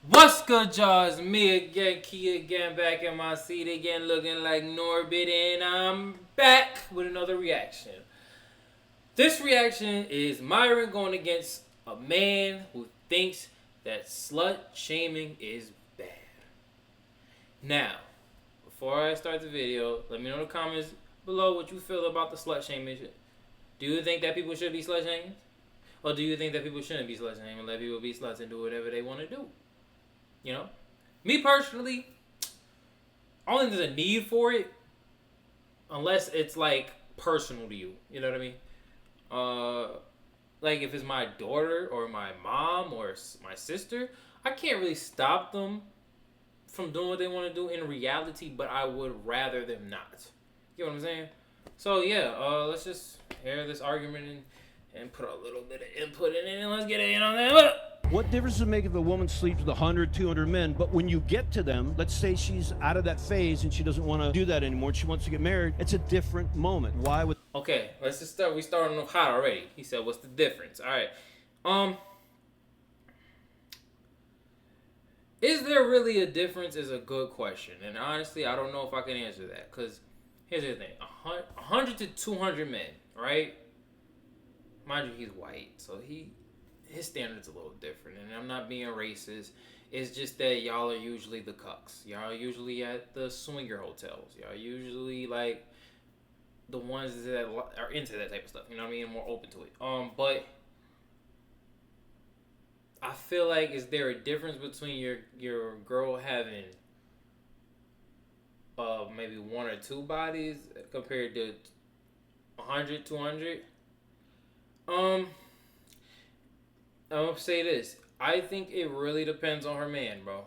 What's good, y'all? It's me again, Key again, back in my seat again, looking like Norbit, and I'm back with another reaction. This reaction is Myron going against a man who thinks that slut shaming is bad. Now, before I start the video, let me know in the comments below what you feel about the slut shaming. Do you think that people should be slut shamed? Or do you think that people shouldn't be slut shamed and let people be sluts and do whatever they want to do? You know? Me personally, I don't think there's a need for it unless it's like personal to you. You know what I mean? Like if it's my daughter or my mom or my sister, I can't really stop them from doing what they want to do in reality, but I would rather them not. You know what I'm saying? So yeah, let's just hear this argument and put a little bit of input in it and let's get it in on that. What difference does it make if a woman sleeps with 100, 200 men, but when you get to them, let's say she's out of that phase and she doesn't want to do that anymore, she wants to get married, it's a different moment. Why would... Okay, let's just start. We starting off hot already. He said, what's the difference? All right. Is there really a difference is a good question. And honestly, I don't know if I can answer that. Because here's the thing. 100 to 200 men, right? Mind you, he's white. So his standard's a little different. And I'm not being racist. It's just that y'all are usually the cucks. Y'all are usually at the swinger hotels. Y'all are usually like the ones that are into that type of stuff. You know what I mean? More open to it. But I feel like, is there a difference between your girl having maybe one or two bodies compared to 100, 200? I'm gonna say this. I think it really depends on her man, bro.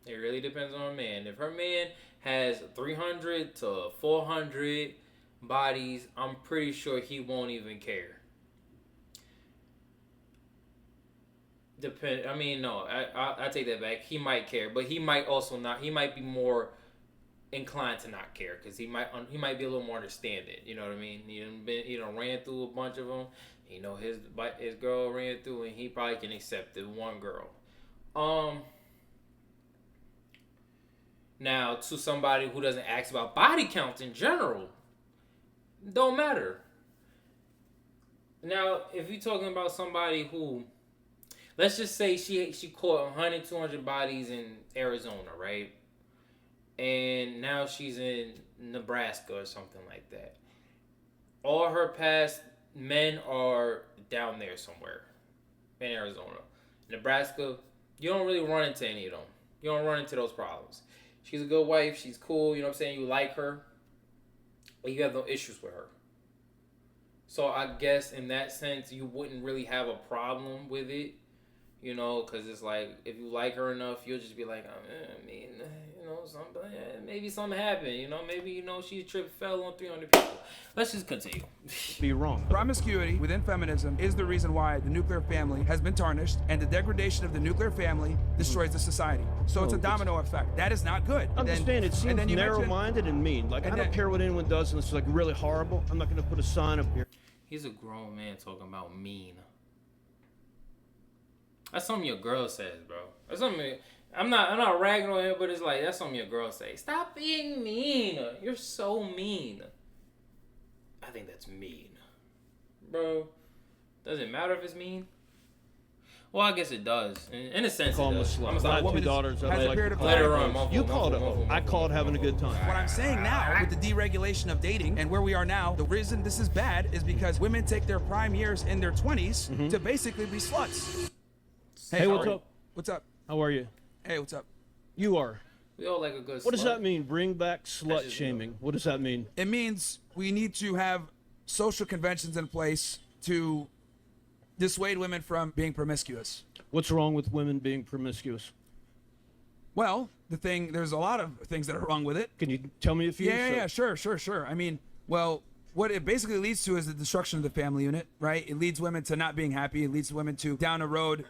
It really depends on her man. If her man has 300 to 400 bodies, I'm pretty sure he won't even care. I mean, no, I take that back. He might care, but he might also not. He might be more inclined to not care because he might be a little more understanding. You know what I mean? He done ran through a bunch of them. You know, his girl ran through, and he probably can accept the one girl. Now to somebody who doesn't ask about body counts in general, don't matter. Now, if you're talking about somebody who, let's just say she caught 100, 200 bodies in Arizona, right? And now she's in Nebraska or something like that. All her past men are down there somewhere in Arizona. Nebraska, you don't really run into any of them. You don't run into those problems. She's a good wife. She's cool. You know what I'm saying? You like her. But you have no issues with her. So I guess in that sense, you wouldn't really have a problem with it. You know, because it's like, if you like her enough, you'll just be like, I mean, you know, maybe something happened. You know, maybe, you know, she tripped, fell on 300 people. Let's just continue. Be wrong. Promiscuity within feminism is the reason why the nuclear family has been tarnished, and the degradation of the nuclear family destroys the society. So it's a domino effect. That is not good. Understand, it seems narrow-minded and mean. Like, I don't care what anyone does unless it's like really horrible. I'm not going to put a sign up here. He's a grown man talking about mean. That's something your girl says, bro. That's something. I'm not ragging on him, but it's like, that's something your girl says. Stop being mean. You're so mean. I think that's mean, bro. Does it matter if it's mean? Well, I guess it does. In a sense, Call it him a does. slut. I'm My sorry. two daughters, I like to Let her run. You called it. I called having a good time. What I'm saying now, with the deregulation of dating and where we are now, the reason this is bad is because women take their prime years in their 20s to basically be sluts. Hey, what's up? What's up? How are you? Hey, what's up? You are. We all like a good. What does slut. that mean? Bring back slut shaming. What does that mean? It means we need to have social conventions in place to dissuade women from being promiscuous. What's wrong with women being promiscuous? Well, there's a lot of things that are wrong with it. Can you tell me a few? Yeah, sure. I mean, well, what it basically leads to is the destruction of the family unit, right? It leads women to not being happy. It leads women to down a road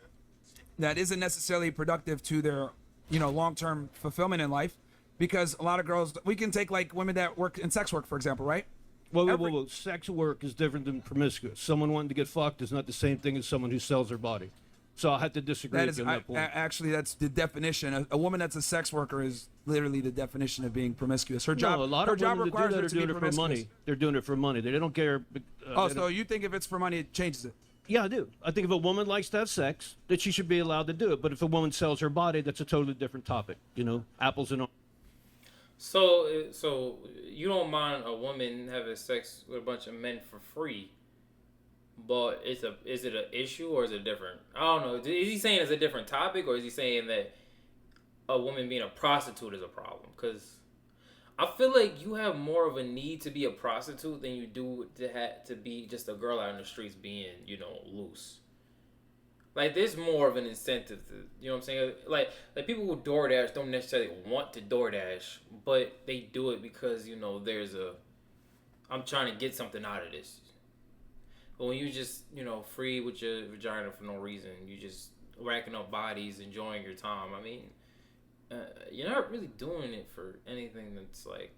that isn't necessarily productive to their, long-term fulfillment in life. Because a lot of girls, we can take like women that work in sex work, for example, right? Whoa. Sex work is different than promiscuous. Someone wanting to get fucked is not the same thing as someone who sells their body. So I'll have to disagree That with is you on that point. actually that's the definition. A woman that's a sex worker is literally the definition of being promiscuous. Her job, no, a lot her of job women that do requires that her are to be doing it for promiscuous. money. They're doing it for money. They don't care. Oh, they so don't- you think if it's for money, it changes it? Yeah, I do. I think if a woman likes to have sex, that she should be allowed to do it. But if a woman sells her body, that's a totally different topic. You know, apples and oranges. So you don't mind a woman having sex with a bunch of men for free, but is it an issue or is it different? I don't know. Is he saying it's a different topic, or is he saying that a woman being a prostitute is a problem? Because I feel like you have more of a need to be a prostitute than you do to be just a girl out in the streets being, loose. Like, there's more of an incentive to, you know what I'm saying? Like people who DoorDash don't necessarily want to DoorDash, but they do it because, I'm trying to get something out of this. But when you just, free with your vagina for no reason, you just racking up bodies, enjoying your time. I mean, you're not really doing it for anything that's like,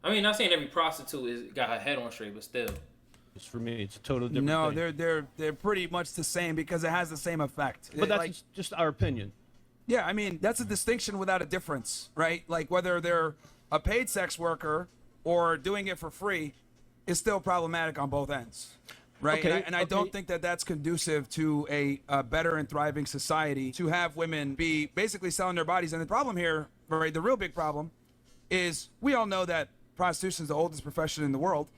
I mean, not saying every prostitute got her head on straight, but still. For me, it's a totally different No, thing. they're pretty much the same because it has the same effect. But that's just our opinion. Yeah, I mean, that's a distinction without a difference, right? Like whether they're a paid sex worker or doing it for free is still problematic on both ends, right? Okay, And I don't think that that's conducive to a better and thriving society to have women be basically selling their bodies. And the problem here, right, the real big problem is we all know that prostitution is the oldest profession in the world.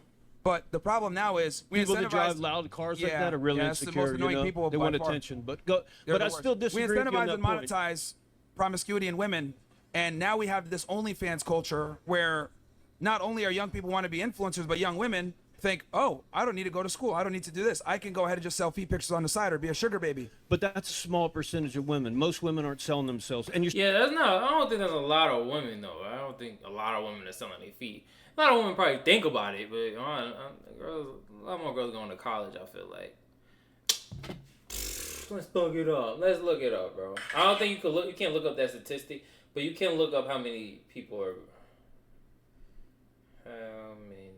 But the problem now is we people that incentivize drive loud cars like that are really that's the insecure. most annoying people they by want far. attention. But They're but the I worst. still disagree We with you on incentivize that and point. monetize promiscuity in women, and now we have this OnlyFans culture where not only are young people want to be influencers, but young women think, oh, I don't need to go to school. I don't need to do this. I can go ahead and just sell feet pictures on the side or be a sugar baby. But that's a small percentage of women. Most women aren't selling themselves. And you're Yeah, I don't think there's a lot of women, though. I don't think a lot of women are selling their feet. A lot of women probably think about it, but a lot more girls going to college, I feel like. Let's look it up. Let's look it up, bro. I don't think you can't look up that statistic, but you can look up how many people are. How many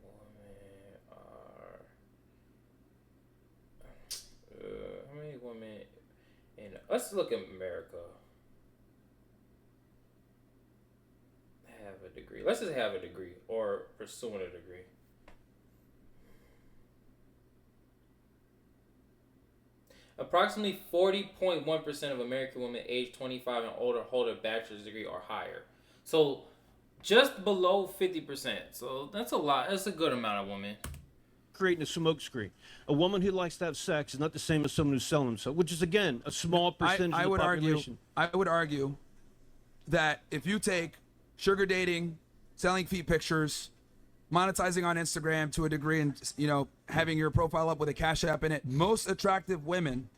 women are. How many women in. Let's look at America. Have a degree. Let's just have a degree or pursuing a degree. Approximately 40.1% of American women aged 25 and older hold a bachelor's degree or higher. So just below 50%. So that's a lot. That's a good amount of women. creating a smoke screen. A woman who likes to have sex is not the same as someone who's selling themselves, which is, again, a small percentage of the population. I would argue that if you take sugar dating, selling feet pictures, monetizing on Instagram to a degree, and having your profile up with a Cash App in it, most attractive women,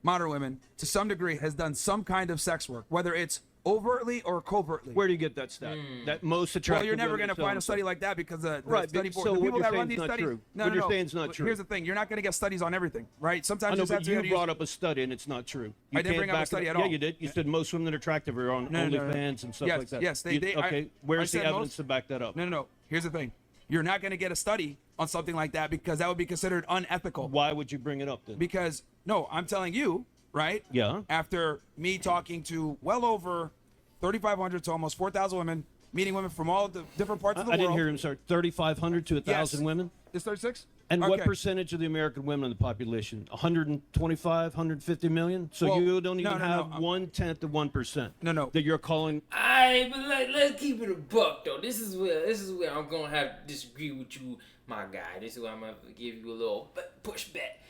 modern women, to some degree, has done some kind of sex work, whether it's overtly or covertly. Where do you get that stat? That most attractive. Well, you're never women going to sell find a study themselves. like that because the Right, study so board, the what people you're that run saying these is not studies. true. No, What no, you're no. saying is not true. Here's the thing: you're not going to get studies on everything, right? Sometimes I know, you just have but to you use- brought up a study and it's not true. You I didn't can't bring up a back it study at Yeah, all. you did. You said most women that are attractive are on No, no, no. OnlyFans and stuff Yes, like that. yes, Okay, where's I the said evidence most- to back that up? No. Here's the thing: you're not going to get a study on something like that because that would be considered unethical. Why would you bring it up then? Because no, I'm telling you, right? Yeah. After me talking to well over 3,500 to almost 4,000 women, meeting women from all the different parts of the I world. didn't hear him start 3,500 to 1,000 Yes. women. It's 36. And Okay. what percentage of the American women in the population? 125, 150 million? So Well, you don't even no, have no. 1/10 of 1%. No. That you're calling. Alright, but let's keep it a buck though. This is where I'm gonna have to disagree with you, my guy. This is where I'm gonna have to give you a little pushback.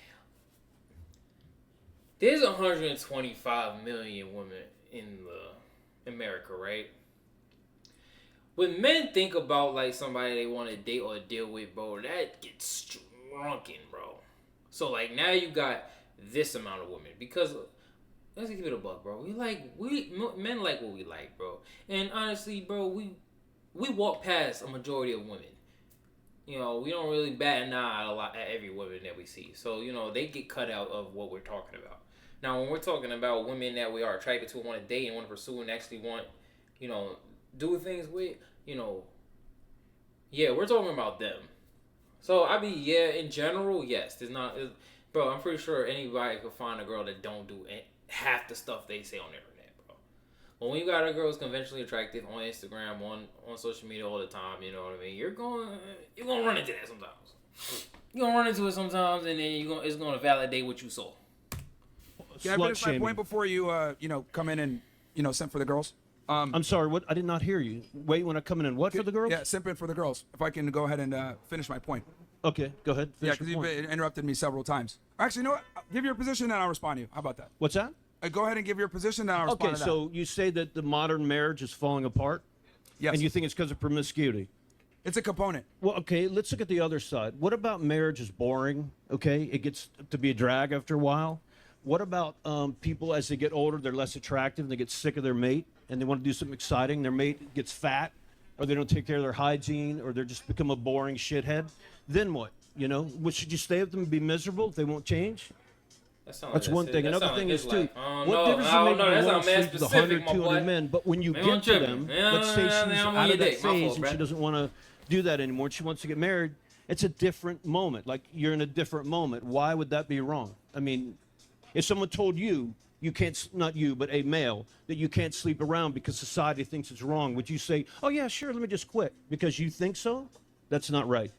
There's 125 million women in America, right? When men think about like somebody they want to date or deal with, bro, that gets drunken, bro. So like now you got this amount of women because let's keep it a buck, bro. Men like what we like, bro. And honestly, bro, we walk past a majority of women. We don't really bat an eye a lot at every woman that we see. So they get cut out of what we're talking about. Now, when we're talking about women that we are attracted to, want to date, and want to pursue, and actually want, do things with, yeah, we're talking about them. So, in general, yes, Bro, I'm pretty sure anybody could find a girl that don't do half the stuff they say on the internet, bro. But when you got a girl who's conventionally attractive on Instagram, on social media all the time, you know what I mean? You're gonna run into that sometimes. You're gonna run into it sometimes, and then it's gonna validate what you saw. Can I finish my point before you come in and simp for the girls? I'm sorry, what? I did not hear you. Wait, when I come in and what for the girls? Yeah, simping for the girls. If I can go ahead and finish my point. Okay, go ahead. Yeah, because you've interrupted me several times. Actually, you know what? Give your position and I'll respond to you. How about that? What's that? Go ahead and give your position and I'll respond to that. Okay, so you say that the modern marriage is falling apart? Yes. And you think it's because of promiscuity? It's a component. Well, okay, let's look at the other side. What about marriage is boring, okay? It gets to be a drag after a while. What about people as they get older, they're less attractive, they get sick of their mate, and they want to do something exciting. Their mate gets fat, or they don't take care of their hygiene, or they're just become a boring shithead. Then what? You know, should you stay with them and be miserable if they won't change? That's one thing. Another thing is, too, what difference does it make when a woman sleeps with 100, 200 men, but when you get to them, let's say she's out of that phase and she doesn't want to do that anymore, and she wants to get married, it's a different moment. Like, you're in a different moment. Why would that be wrong? I mean, if someone told you can't, not you, but a male, that you can't sleep around because society thinks it's wrong, would you say, oh, yeah, sure, let me just quit because you think so? That's not right.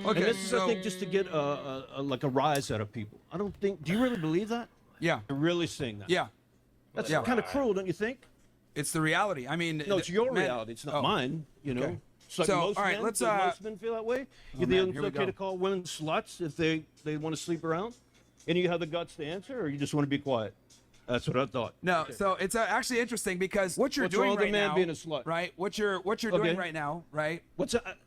Okay, and this is, I think, just to get like a rise out of people. I don't think. Do you really believe that? Yeah. You're really saying that? Yeah. That's kind of cruel, don't you think? It's the reality. I mean, no, it's your reality. It's not mine. You know. Okay. It's like So, most all right, men, let's, most men feel that way. You think it's okay to call women sluts if they want to sleep around, and you have the guts to answer, or you just want to be quiet? That's what I thought. No, so it's actually interesting because what you're doing right now, being a slut? Right? What you're doing right now, right?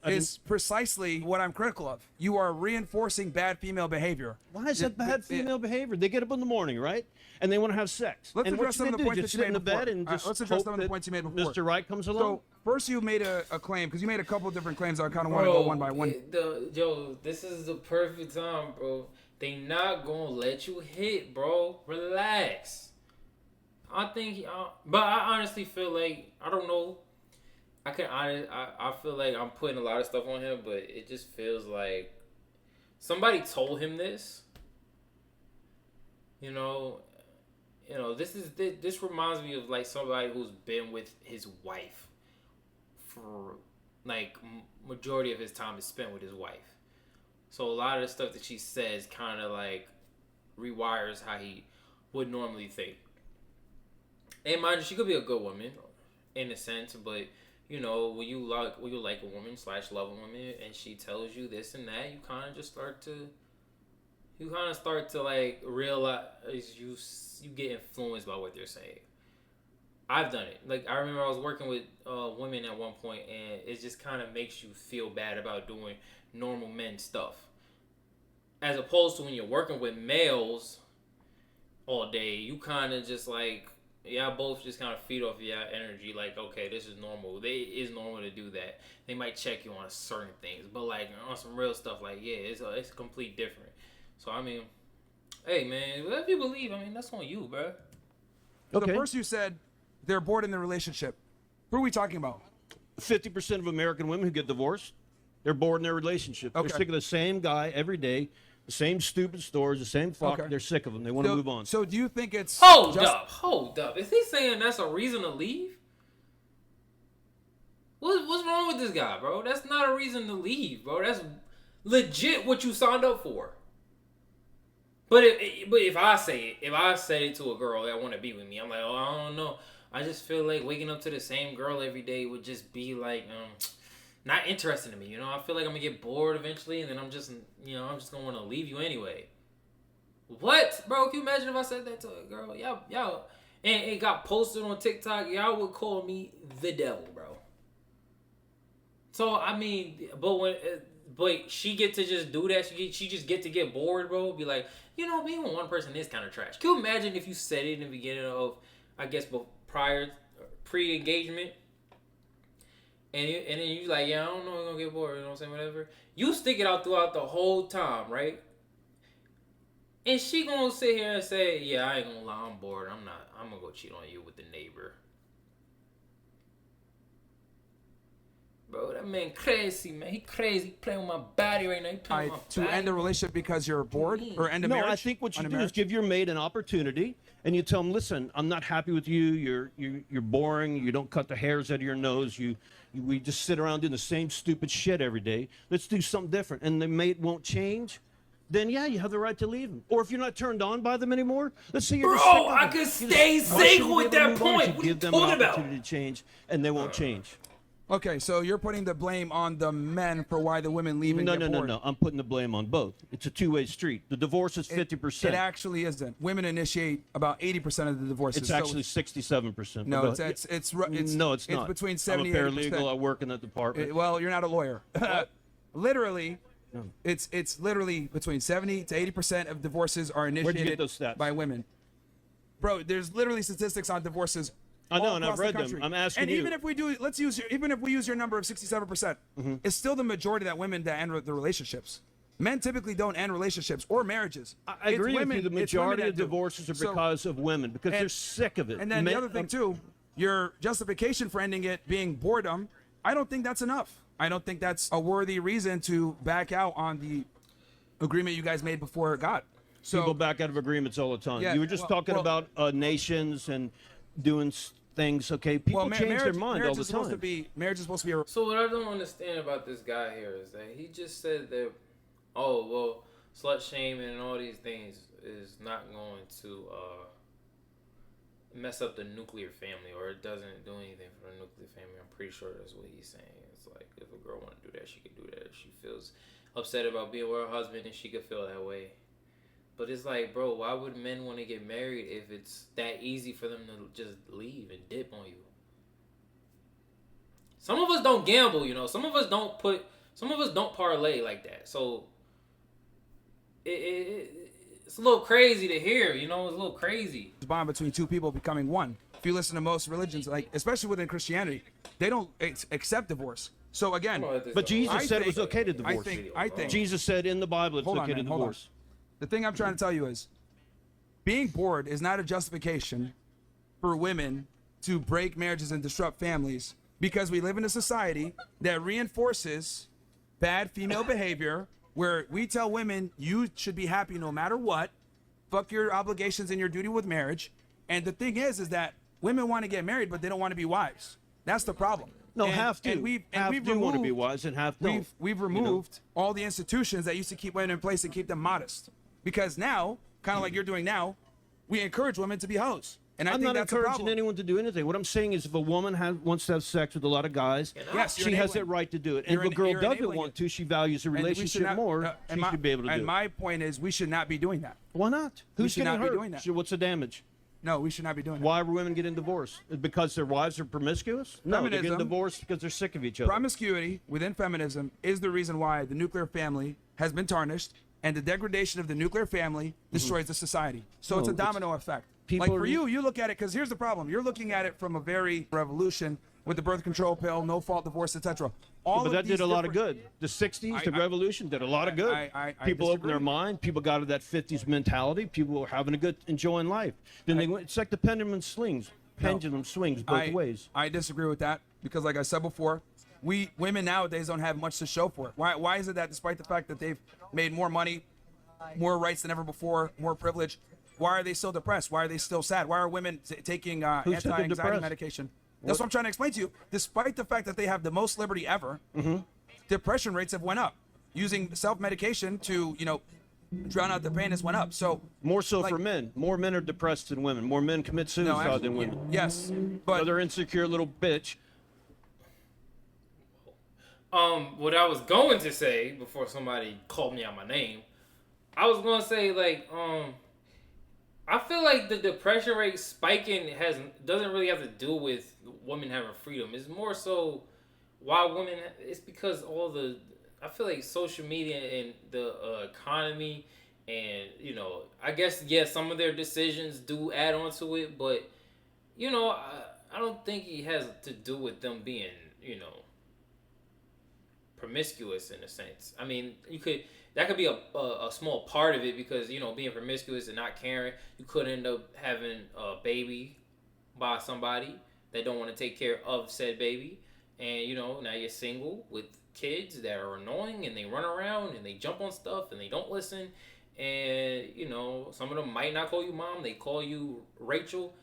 Is precisely what I'm critical of. You are reinforcing bad female behavior. Why is that bad female behavior? They get up in the morning, right? And they want to have sex. Let's and address some of the points that you made before. Let's address some of the points you made before. Mr. Right comes along. So first you made a claim, because you made a couple of different claims. I kind of want to go one by one. Yo, this is the perfect time, bro. They not gonna let you hit, bro. Relax. I think, but I honestly feel like, I don't know. I feel like I'm putting a lot of stuff on him, but it just feels like somebody told him this. You know, this reminds me of like somebody who's been with his wife for like majority of his time is spent with his wife. So a lot of the stuff that she says kind of like rewires how he would normally think. And mind you, she could be a good woman, in a sense, but you know, when you like a woman / love a woman, and she tells you this and that, you kind of start to like realize you get influenced by what they're saying. I've done it. Like, I remember I was working with women at one point, and it just kind of makes you feel bad about doing normal men stuff, as opposed to when you're working with males all day. You kind of just like. Y'all both just kind of feed off of y'all energy, like, okay, this is normal. It's normal to do that. They might check you on certain things, but like on some real stuff, like, yeah, it's complete different. So I mean, hey man, whatever you believe, I mean, that's on you, bro. Okay. So first you said they're bored in the relationship. Who are we talking about? 50% of American women who get divorced, they're bored in their relationship. Okay. They're sick of the same guy every day. The same stupid stories, the same fuck. Okay. They're sick of them. They want to move on. So do you think it's... Hold up. Is he saying that's a reason to leave? What's wrong with this guy, bro? That's not a reason to leave, bro. That's legit what you signed up for. But if I say it to a girl that want to be with me, I'm like, oh, I don't know. I just feel like waking up to the same girl every day would just be like... not interested in me, you know. I feel like I'm gonna get bored eventually, and then I'm just gonna want to leave you anyway. What, bro? Can you imagine if I said that to a girl? Y'all, and it got posted on TikTok. Y'all would call me the devil, bro. So I mean, but she get to just do that. She just get to get bored, bro. Be like, you know, being with one person is kind of trash. Can you imagine if you said it in the beginning of, I guess, pre-engagement? And then you like, yeah, I don't know, we're gonna get bored, you know what I'm saying, whatever. You stick it out throughout the whole time, right? And she gonna sit here and say, yeah, I ain't gonna lie, I'm bored. I'm gonna go cheat on you with the neighbor. Bro, that man crazy, man. He crazy. He playing with my body right now. He playing with my To body. end a relationship because you're bored or end a No, marriage? I think what you On a do is marriage? give your mate an opportunity, and you tell them, "Listen, I'm not happy with you. You're boring. You don't cut the hairs out of your nose. We just sit around doing the same stupid shit every day. Let's do something different." And the mate won't change. Then yeah, you have the right to leave them. Or if you're not turned on by them anymore, let's say you're just sick Bro, of I them. could You stay just- why shouldn't single you at be able to that move on? You point. should What are you give them an talking about? opportunity to change, and they won't change. Okay, so you're putting the blame on the men for why the women leave and No, get no, no, bored. no. I'm putting the blame on both. It's a two-way street. The divorce is 50%. It actually isn't. Women initiate about 80% of the divorces. It's so actually 67%. no, But it's no, it's not. between I'm 70 a and 80%. paralegal. I work in that department. Well, you're not a lawyer. Literally, it's literally between 70 to 80% of divorces are Where'd you initiated get those stats? by women. Bro, there's literally statistics on divorces. I know, all and I've across the read them. country. I'm asking and you. even if we do, even if we use your number of 67%, it's still the majority that women that end the relationships. Men typically don't end relationships or marriages. I It's agree women- with you. The it's women majority that of do. divorces are So- because of women, because and- they're sick of it. And then Men- the other thing too, your justification for ending it being boredom, I don't think that's enough. I don't think that's a worthy reason to back out on the agreement you guys made before God. So people back out of agreements all the time. Yeah, You were just well- talking about nations and doing things. Okay, people change their mind all the time. Marriage is supposed to be a So what I don't understand about this guy here is that he just said that, oh, well, slut shaming and all these things is not going to mess up the nuclear family, or it doesn't do anything for the nuclear family. I'm pretty sure that's what he's saying. It's like, if a girl want to do that, she can do that. If she feels upset about being with her husband, then she could feel that way. But it's like, bro, why would men want to get married if it's that easy for them to just leave and dip on you? Some of us don't gamble, you know. Some of us don't parlay like that. So it's a little crazy to hear, you know. It's a little crazy. bond between two people becoming one. If you listen to most religions, like especially within Christianity, they don't accept divorce. So again, But Jesus I said it think- was okay to divorce. I think Jesus said in the Bible it's Hold on, okay to man, hold on. divorce. the thing I'm trying to tell you is being bored is not a justification for women to break marriages and disrupt families, because we live in a society that reinforces bad female behavior, where we tell women you should be happy no matter what, fuck your obligations and your duty with marriage. And the thing is that women want to get married, but they don't want to be wives. That's the problem. No, and, half do. And we've Half do want to be removed- wise, and half don't. We've you know? removed all the institutions that used to keep women in place and keep them modest. Because now, kind of like you're doing now, we encourage women to be hoes. And I I'm think not that's a encouraging problem. anyone to do anything. What I'm saying is, if a woman wants to have sex with a lot of guys, Yes, you're she has that enabling. right to do it. And You're if a girl you're doesn't enabling want it. to, she values the And we should relationship not- more. and She should be able to do And it. my point is, we should not be doing that. Why not? Who's should getting not be hurt? doing that. So what's the damage? No, we should not be doing that. Why are women getting divorced? Because their wives are promiscuous? No, they're getting Feminism. divorced because they're sick of each other. Promiscuity within feminism is the reason why the nuclear family has been tarnished, and the degradation of the nuclear family destroys the society. So it's a No, it's- domino effect. people Like for are- you look at it, because here's the problem. You're looking at it from a very revolution with the birth control pill, no fault divorce, etc. All But of that these did a lot of different- good. The 60s, the I- revolution did a lot of good. I People opened their disagree. mind. People got to that 50s mentality. People were having a good, enjoying life. Then they went, it's like the pendulum swings both ways. I disagree with that, because like I said before, women nowadays don't have much to show for it. Why is it that despite the fact that they've made more money, more rights than ever before, more privilege, why are they still depressed? Why are they still sad? Why are women taking Who said they're anti-anxiety depressed? medication? That's what I'm trying to explain to you. Despite the fact that they have the most liberty ever, depression rates have went up. Using self-medication to, drown out the pain has went up. So More so like- for men. More men are depressed than women. More men commit suicide actually, than women. yes, but Another insecure little bitch. What I was going to say before somebody called me out my name, I was going to say, like, I feel like the depression rate spiking doesn't really have to do with women having freedom. It's more so why women. It's because I feel like social media and the economy, and I guess some of their decisions do add on to it, but I don't think it has to do with them being promiscuous in a sense. I mean, that could be a small part of it, because being promiscuous and not caring, you could end up having a baby by somebody that don't want to take care of said baby, and now you're single with kids that are annoying and they run around and they jump on stuff and they don't listen, and some of them might not call you mom, they call you Rachel.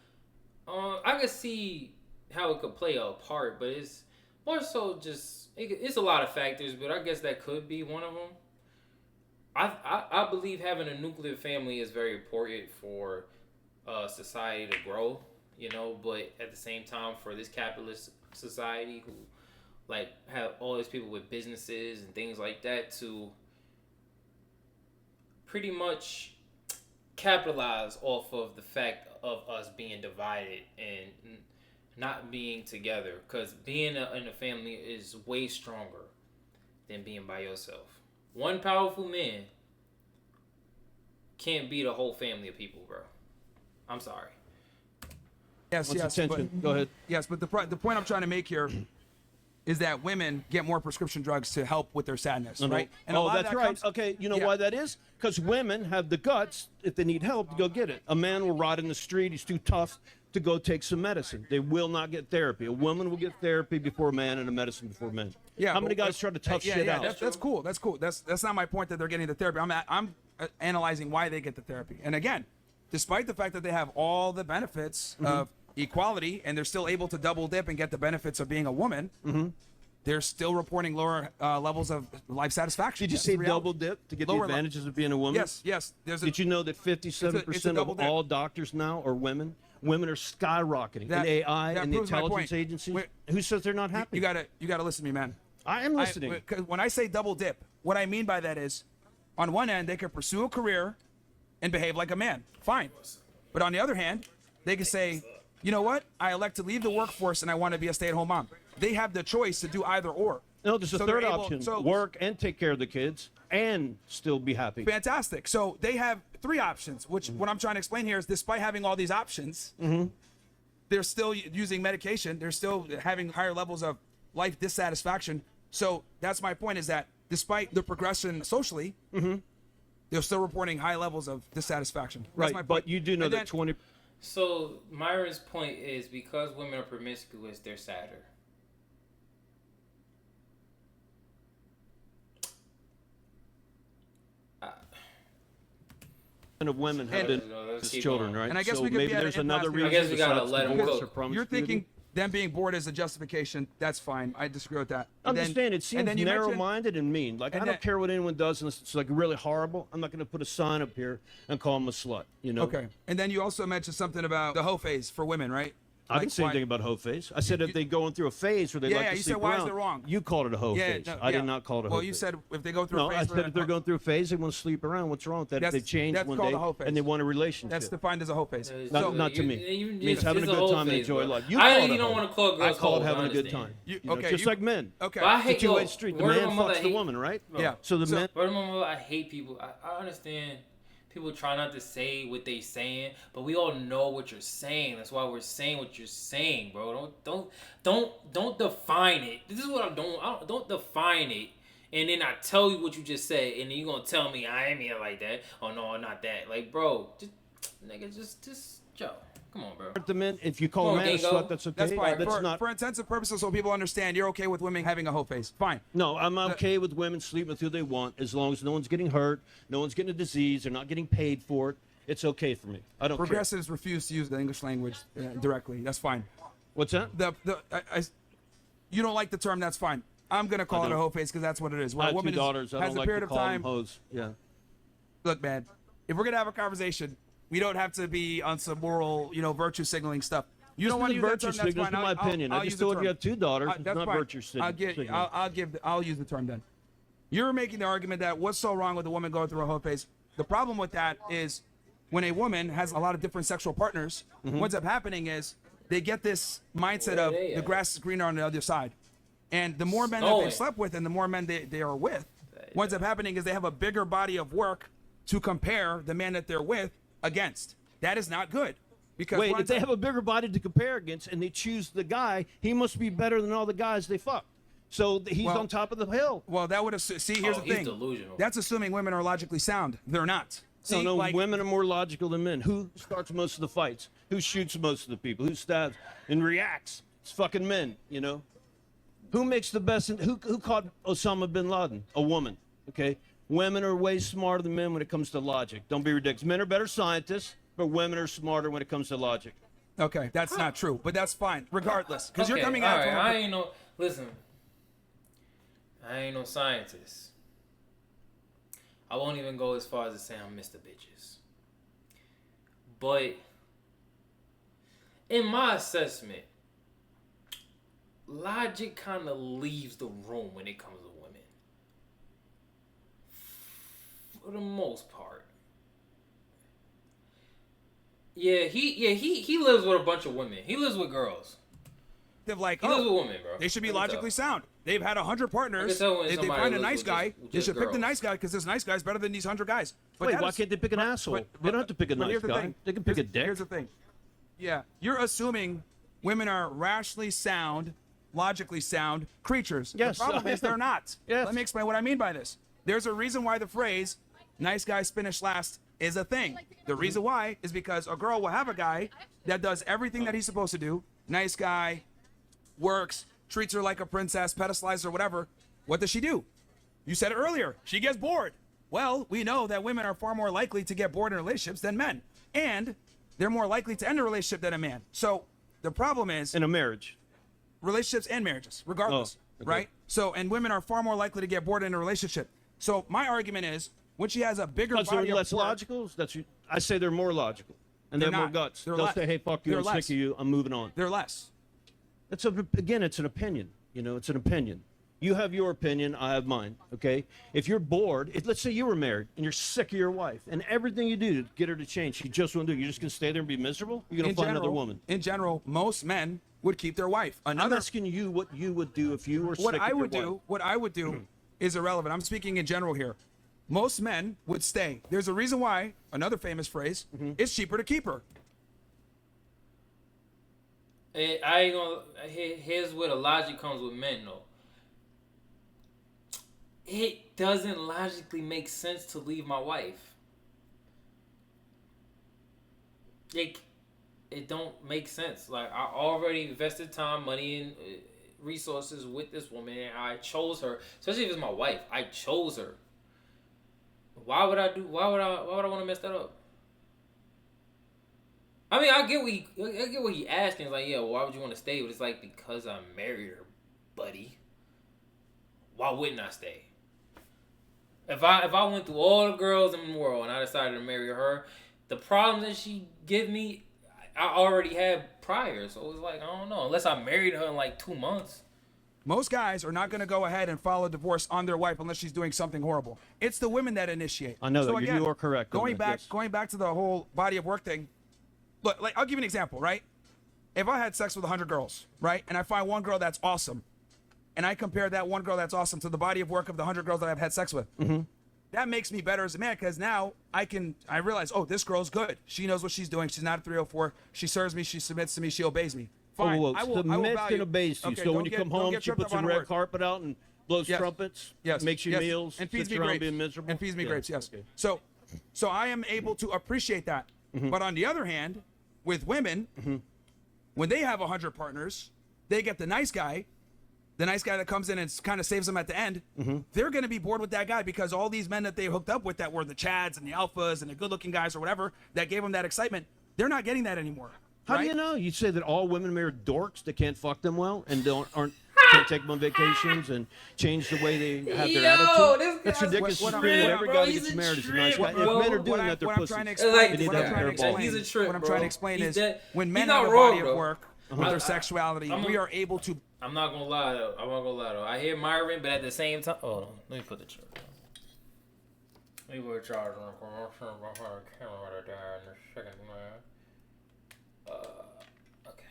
I could see how it could play a part, but it's more so just it's a lot of factors, but I guess that could be one of them. I believe having a nuclear family is very important for society to grow, but at the same time, for this capitalist society who like have all these people with businesses and things like that to pretty much capitalize off of the fact of us being divided and not being together, because being in a family is way stronger than being by yourself. One powerful man can't beat a whole family of people, bro. I'm sorry. Yes, Attention. Go ahead. Yes, but the point I'm trying to make here is that women get more prescription drugs to help with their sadness, right? And a lot of that's that right. comes- Okay, you know why that is? Because women have the guts, if they need help, to go get it. A man will rot in the street. He's too tough to go take some medicine. They will not get therapy. A woman will get therapy before a man and a medicine before men. Yeah, How many but- guys try to tough shit out? That's cool. That's cool. That's not my point that they're getting the therapy. I'm analyzing why they get the therapy. And again, despite the fact that they have all the benefits of equality and they're still able to double dip and get the benefits of being a woman, they're still reporting lower levels of life satisfaction. Did you That's say the reality. double dip to get Lower the advantages of being a woman? Yes. Did you know that 57% double of dip. all doctors now are women? Women are skyrocketing That- in AI that and the proves my intelligence point. agencies. Wait. Who says they're not happy? You gotta listen to me, man. I am listening. Because when I say double dip, what I mean by that is, on one end, they could pursue a career and behave like a man. Fine. But on the other hand, they could say, you know what? I elect to leave the workforce and I want to be a stay-at-home mom. They have the choice to do either or. No, there's a So third they're able- option. so- Work and take care of the kids and still be happy. Fantastic. So they have three options, which what I'm trying to explain here is despite having all these options, they're still using medication. They're still having higher levels of life dissatisfaction. So that's my point, is that despite the progression socially, they're still reporting high levels of dissatisfaction. That's Right, my point. but you do know And that then- 20... So Myron's point is because women are promiscuous, they're sadder. of women have And- been Let's as keep children, going. right? And I guess so we could maybe be at there's an another impasse reason. because I guess we gotta besides let 'em divorce go. or promiscuity. You're thinking them being bored is a justification. That's fine. I disagree with that. I'm And just then- saying it and seems then you mentioned- narrow-minded and mean. Like I and don't then- care what anyone does unless it's like really horrible. I'm not going to put a sign up here and call them a slut. You know? Okay. And then you also mentioned something about the hoe phase for women, right? I Like, didn't say why- anything about hoe phase. I said if they going through a phase where they Yeah, like yeah, to you sleep said, why is around, it wrong? you called it a hoe phase. no, I yeah. did not call it a hoe Well, phase. you said if they go through No, a phase I where said if they're going through a phase, they want to sleep around. What's wrong with that? If That's- they change that's one called day a hoe phase. and they want a relationship. that's defined as a hoe phase. Not to me. It means having a it's good whole time and phase, enjoy bro. life. You I call know it you a don't hoe. want to call I girls call it hoes, having I a good understand. time. You- You know, okay, just you- like men. Okay. But I It's a hate two-way yo, street. The word of man my mother, fucks I the hate- woman, right? Bro, Yeah. So the So- men. Word of my mother, I hate people. I understand people try not to say what they saying, but we all know what you're saying. That's why we're saying what you're saying, bro. Don't define it. This is what I don't define it. And then I tell you what you just said, and then you gonna tell me I ain't mean it like that. Oh no, not that. Like, bro, just Joe. Come on, bro. The men, if you call Come a on, man a Dingo. slut, that's okay. That's fine. That's for, not. for intensive purposes, so people understand, you're okay with women having a hoe phase. Fine. No, I'm okay with women sleeping with who they want as long as no one's getting hurt, no one's getting a disease, they're not getting paid for it. It's okay for me. I don't care. Progressives refuse to use the English language directly. That's fine. What's that? You don't like the term, that's fine. I'm going to call it a don't. hoe phase because that's what it is. Where I a have woman two daughters. I has don't a like period to of call them time. hoes. Yeah. Look, man, if we're going to have a conversation, we don't have to be on some moral, virtue signaling stuff. You don't want to use that virtue term, that's signals, fine. in my opinion. I I'll just use the told term. you have two daughters. It's That's not fine. virtue signaling. I'll use the term then. You're making the argument that what's so wrong with a woman going through a hoe phase? The problem with that is when a woman has a lot of different sexual partners, Mm-hmm. what's up happening is they get this mindset Where of they the at? grass is greener on the other side. And the more men that Snowing. they slept with and the more men they are with, what's up happening is they have a bigger body of work to compare the man that they're with against. That is not good. Because Wait, one if they time- have a bigger body to compare against and they choose the guy, he must be better than all the guys they fucked. So he's Well- on top of the hill. Well, that would see. Here's Oh, the he's thing. delusional. That's assuming women are logically sound. They're not. See, No, like, women are more logical than men. Who starts most of the fights? Who shoots most of the people? Who stabs and reacts? It's fucking men, you know? Who makes the best? Who caught Osama bin Laden? A woman. Okay. Women are way smarter than men when it comes to logic. Don't be ridiculous. Men are better scientists, but women are smarter when it comes to logic. Okay, that's not true, but that's fine, regardless. Because you're coming all out right, from. I ain't no. Listen, I ain't no scientist. I won't even go as far as to say I'm Mr. Bitches. But in my assessment, logic kind of leaves the room when it comes to women. For the most part. He lives with a bunch of women. He lives with girls. They're like, He lives with women, bro. they should be I can logically tell. sound. They've had 100 partners. I can tell when If they somebody find a lives nice with guy, just they should pick the girls. nice guy because this nice guy's better than these 100 guys. But Wait, that why is- can't they pick an asshole? They don't have to pick a but nice here's the guy. thing. They can pick a dick. Here's the thing. Yeah, you're assuming women are rationally sound, logically sound creatures. Yes, The problem I is they're am. not. Yes. Let me explain what I mean by this. There's a reason why the phrase "nice guys finish last" is a thing. The reason why is because a girl will have a guy that does everything that he's supposed to do. Nice guy, works, treats her like a princess, pedestalizes her, whatever. What does she do? You said it earlier. She gets bored. Well, we know that women are far more likely to get bored in relationships than men. And they're more likely to end a relationship than a man. So the problem is In a marriage. relationships and marriages, regardless, Oh, okay. right? So, and women are far more likely to get bored in a relationship. So my argument is when she has a bigger Because they're body of less work, logical. I say they're more logical. And they They're have more not. guts. They're They'll less. say, hey, fuck you, They're I'm less. sick of you, I'm moving on. they're less. Again, it's an opinion. You know, it's an opinion. You have your opinion, I have mine, okay? If you're bored, let's say you were married and you're sick of your wife and everything you do to get her to change, she just won't do it. You're just going to stay there and be miserable? You're going to find another woman. In general, most men would keep their wife. I'm asking you what you would do if you were sick What of I your would wife. do, what I would do is irrelevant. I'm speaking in general here. Most men would stay. There's a reason why, another famous phrase, it's cheaper to keep her. I ain't gonna. Here's where the logic comes with men, though. It doesn't logically make sense to leave my wife. It don't make sense. Like, I already invested time, money, and resources with this woman, and I chose her. Especially if it's my wife, I chose her. Why would I want to mess that up? I mean, I get what he asking. It's like, yeah, why would you want to stay? But it's like, because I married her, buddy. Why wouldn't I stay? If I went through all the girls in the world and I decided to marry her, the problems that she give me, I already had prior. So it's like, I don't know. Unless I married her in like 2 months. Most guys are not going to go ahead and file a divorce on their wife unless she's doing something horrible. It's the women that initiate. I know So that. again, You are correct on Going that, back, yes. going back to the whole body of work thing. Look, like I'll give you an example, right? If I had sex with 100 girls, right, and I find one girl that's awesome, and I compare that one girl that's awesome to the body of work of the 100 girls that I've had sex with, that makes me better as a man because now I realize, oh, this girl's good. She knows what she's doing. She's not a 304. She serves me. She submits to me. She obeys me. Fine. Whoa, I whoa. will Submits value- and obeys you. Okay, So when don't you get- come don't home, get she tripped puts up a on a red word. carpet out and blows Yes. trumpets, Yes. makes you yes. meals, and feeds sits me around grapes. being miserable. And feeds me Yeah. grapes. Yes. Okay. So I am able to appreciate that. But on the other hand, with women, when they have 100 partners, they get the nice guy that comes in and kind of saves them at the end. They're going to be bored with that guy because all these men that they hooked up with that were the Chads and the Alphas and the good-looking guys or whatever that gave them that excitement, they're not getting that anymore. How do right? you know? You say that all women marry dorks that can't fuck them well and can't take them on vacations and change the way they have their Yo, attitude. this That's guy's ridiculous. what to I'm- scream that what every I'm- guy bro, that he's gets a married is a trip, nice guy. If bro. men are doing that, they're what I'm pussies. trying to It's explain, like- They need what to I'm have trying to bare balls. explain, He's a trip, what I'm bro. trying to explain He's is that- when he's men not have a wrong, body though. of work with their sexuality, we are able to. I'm not gonna lie though. I hear Myron, but at the same time, hold on. Let me put the charger on. Let me put the charger on. I'm sure I'm gonna have a camera right there in a second, man. Okay.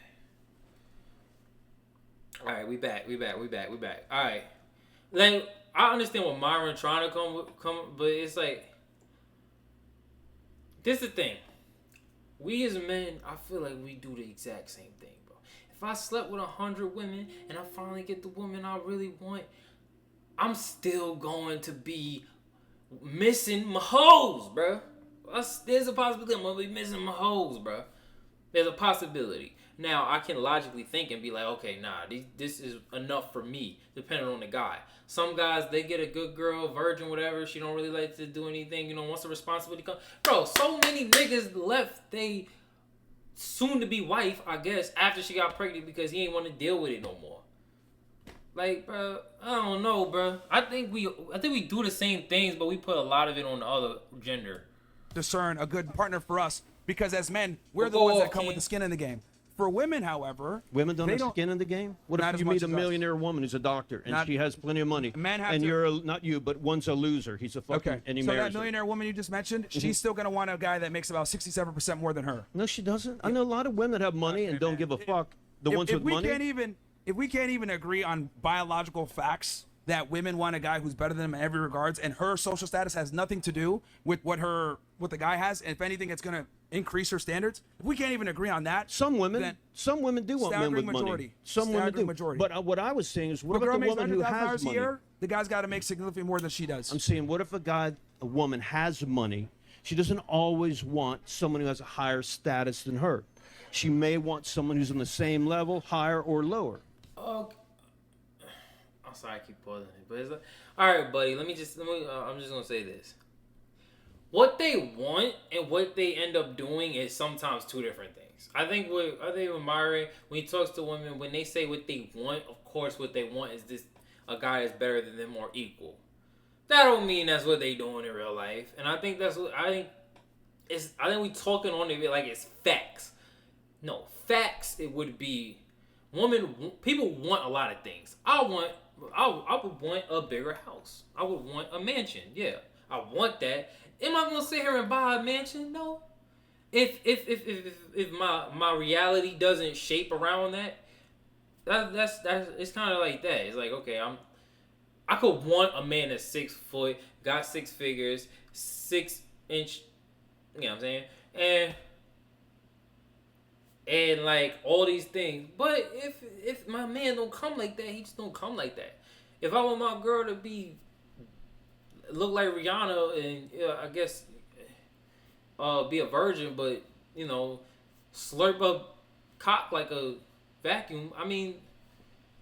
All right, we back. All right. Like, I understand what Myron trying to come, but it's like, this is the thing. We as men, I feel like we do the exact same thing, bro. If I slept with 100 women and I finally get the woman I really want, I'm still going to be missing my hoes, bro. There's a possibility I'm gonna be missing my hoes, bro. There's a possibility. Now, I can logically think and be like, okay, nah, this is enough for me, depending on the guy. Some guys, they get a good girl, virgin, whatever. She don't really like to do anything. Once the responsibility comes. Bro, so many niggas left they soon-to-be wife, I guess, after she got pregnant because he ain't want to deal with it no more. Like, bro, I don't know, bro. I think we do the same things, but we put a lot of it on the other gender. Discern a good partner for us because as men, we're the ones that come with the skin in the game. For women, however, women don't have skin in the game. What if you meet a millionaire woman who's a doctor and she has plenty of money, and you're not you, but one's a loser. He's a fucking and he marries that millionaire woman you just mentioned, she's still gonna want a guy that makes about 67% more than her. No, she doesn't. I know a lot of women that have money and don't give a fuck. The ones with money. If we can't even agree on biological facts that women want a guy who's better than them in every regards, and her social status has nothing to do with what the guy has, and if anything, it's gonna increase her standards. If we can't even agree on that, some women do want men with money. Some women do. Majority. But what I was saying is, what if about the woman who has money? The guy's got to make significantly more than she does. I'm saying, what if a woman has money? She doesn't always want someone who has a higher status than her. She may want someone who's on the same level, higher or lower. Okay. I'm sorry, I keep pausing it, but it's like, all right, buddy. I'm just gonna say this. What they want and what they end up doing is sometimes two different things. I think with Myron, when he talks to women, when they say what they want, of course, what they want is this: a guy is better than them or equal. That don't mean that's what they doing in real life, and I think that's what I think we talking on it like it's facts. No, facts. It would be people want a lot of things. I would want a bigger house. I would want a mansion. Yeah, I want that. Am I gonna sit here and buy a mansion? No. If my reality doesn't shape around that's it's kind of like that. It's like, okay, I could want a man that's 6 foot, got 6 figures, 6 inch. You know what I'm saying? And like all these things. But if my man don't come like that, he just don't come like that. If I want my girl to look like Rihanna and I guess be a virgin, but slurp up cock like a vacuum. I mean,